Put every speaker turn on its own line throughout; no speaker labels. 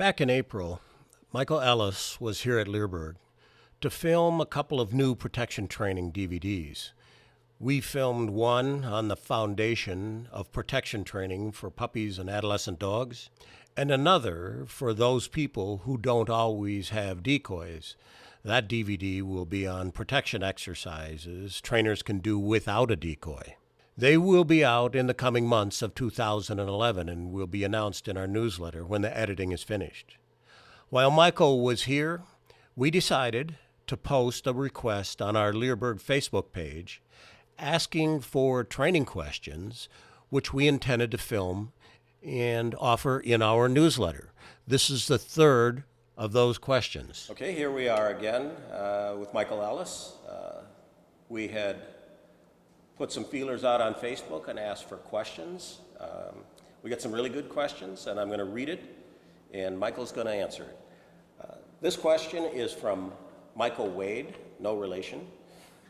Back in April, Michael Ellis was here at Leerburg to film a couple of new protection training DVDs. We filmed one on the foundation of protection training for puppies and adolescent dogs, and another for those people who don't always have decoys. That DVD will be on protection exercises trainers can do without a decoy. They will be out in the coming months of 2011 and will be announced in our newsletter when the editing is finished. While Michael was here, we decided to post a request on our Leerburg Facebook page asking for training questions, which we intended to film and offer in our newsletter. This is the third of those questions. Okay, here we are again with Michael Ellis. We had put some feelers out on Facebook and asked for questions. We got some really good questions, and I'm going to read it, and Michael's going to answer it. This question is from Michael Wade, no relation.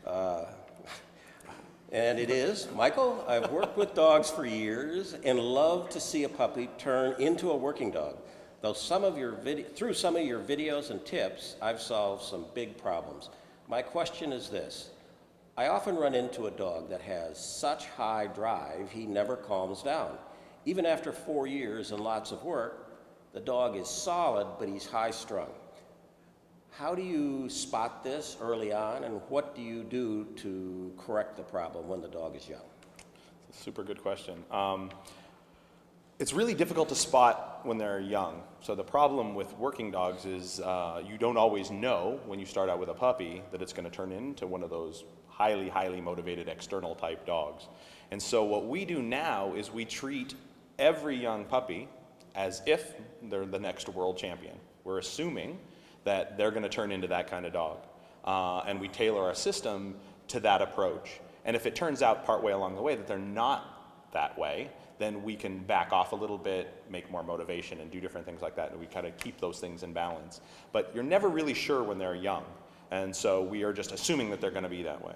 And it is, Michael, I've worked with dogs for years and love to see a puppy turn into a working dog. Though through some of your videos and tips, I've solved some big problems. My question is this. I often run into a dog that has such high drive, he never calms down. Even after 4 years and lots of work, the dog is solid, but he's high strung. How do you spot this early on, and what do you do to correct the problem when the dog is young?
It's a super good question. It's really difficult to spot when they're young. So the problem with working dogs is you don't always know when you start out with a puppy that it's going to turn into one of those highly, highly motivated external type dogs. And so what we do now is we treat every young puppy as if they're the next world champion. We're assuming that they're going to turn into that kind of dog. And we tailor our system to that approach. And if it turns out partway along the way that they're not that way, then we can back off a little bit, make more motivation, and do different things like that. And we kind of keep those things in balance. But you're never really sure when they're young. And so we are just assuming that they're going to be that way.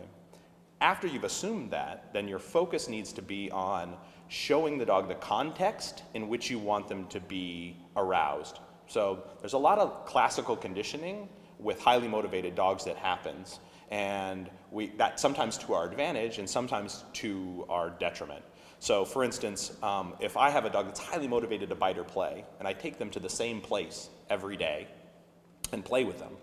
After you've assumed that, then your focus needs to be on showing the dog the context in which you want them to be aroused. So there's a lot of classical conditioning with highly motivated dogs that happens, and that sometimes to our advantage and sometimes to our detriment. So for instance, if I have a dog that's highly motivated to bite or play, and I take them to the same place every day and play with them,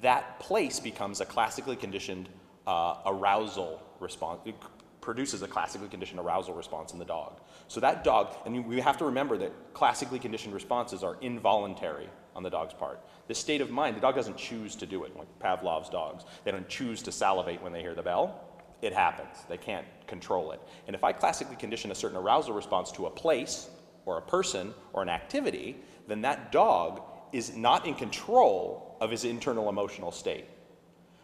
that place becomes a classically conditioned arousal response. It produces a classically conditioned arousal response in the dog. So that dog, and we have to remember that classically conditioned responses are involuntary on the dog's part. This state of mind, the dog doesn't choose to do it, like Pavlov's dogs. They don't choose to salivate when they hear the bell. It happens. They can't control it. And if I classically condition a certain arousal response to a place or a person or an activity, then that dog is not in control of his internal emotional state.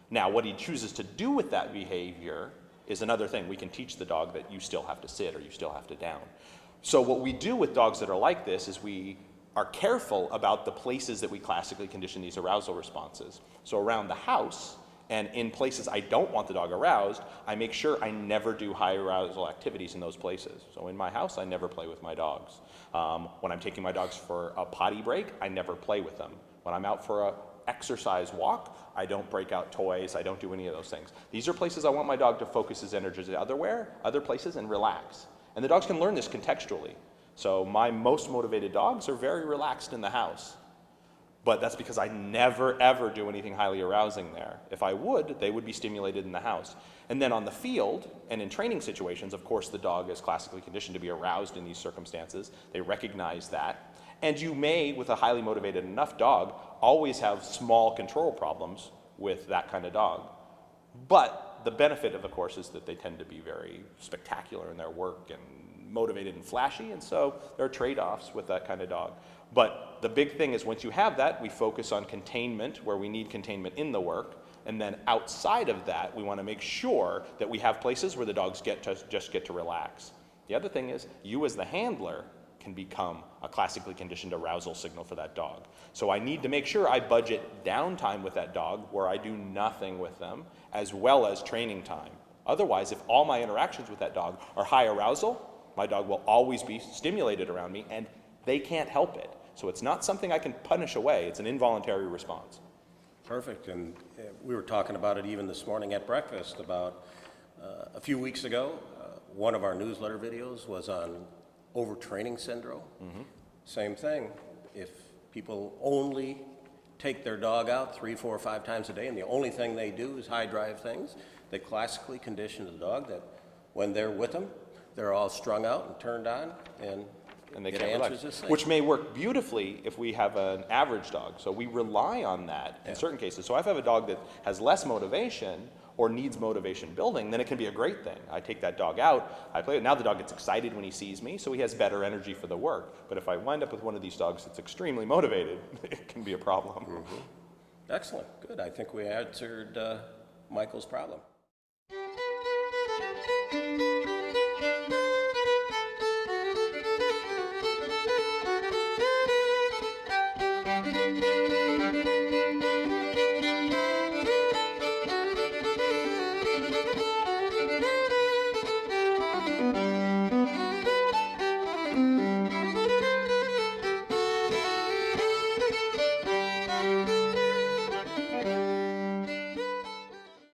Now, what he chooses to do with that behavior is another thing. We can teach the dog that you still have to sit or you still have to down. So what we do with dogs that are like this is we are careful about the places that we classically condition these arousal responses. So around the house and in places I don't want the dog aroused, I make sure I never do high arousal activities in those places. So in my house, I never play with my dogs. When I'm taking my dogs for a potty break, I never play with them. When I'm out for a exercise walk, I don't break out toys, I don't do any of those things. These are places I want my dog to focus his energies other places and relax. And the dogs can learn this contextually. So my most motivated dogs are very relaxed in the house. But that's because I never ever do anything highly arousing there. If I would, they would be stimulated in the house. And then on the field and in training situations, of course the dog is classically conditioned to be aroused in these circumstances. They recognize that. And you may, with a highly motivated enough dog, always have small control problems with that kind of dog. But the benefit of course, is that they tend to be very spectacular in their work and motivated and flashy, and so there are trade-offs with that kind of dog. But the big thing is once you have that, we focus on containment, where we need containment in the work, and then outside of that, we want to make sure that we have places where the dogs just get to relax. The other thing is, you as the handler can become a classically conditioned arousal signal for that dog. So I need to make sure I budget downtime with that dog where I do nothing with them, as well as training time. Otherwise, if all my interactions with that dog are high arousal, my dog will always be stimulated around me, and they can't help it. So it's not something I can punish away. It's an involuntary response.
Perfect. And we were talking about it even this morning at breakfast about a few weeks ago. One of our newsletter videos was on overtraining syndrome. Same thing. If people only take their dog out 3, 4, 5 times a day and the only thing they do is high drive things, they classically condition the dog that when they're with them, they're all strung out and turned on, and
they
it
can't
answers
relax.
this thing.
Which may work beautifully if we have an average dog. So we rely on that in certain cases. So if I have a dog that has less motivation or needs motivation building, then it can be a great thing. I take that dog out, I play it. Now the dog gets excited when he sees me, so he has better energy for the work. But if I wind up with one of these dogs that's extremely motivated, it can be a problem.
Excellent. Good. I think we answered Michael's problem.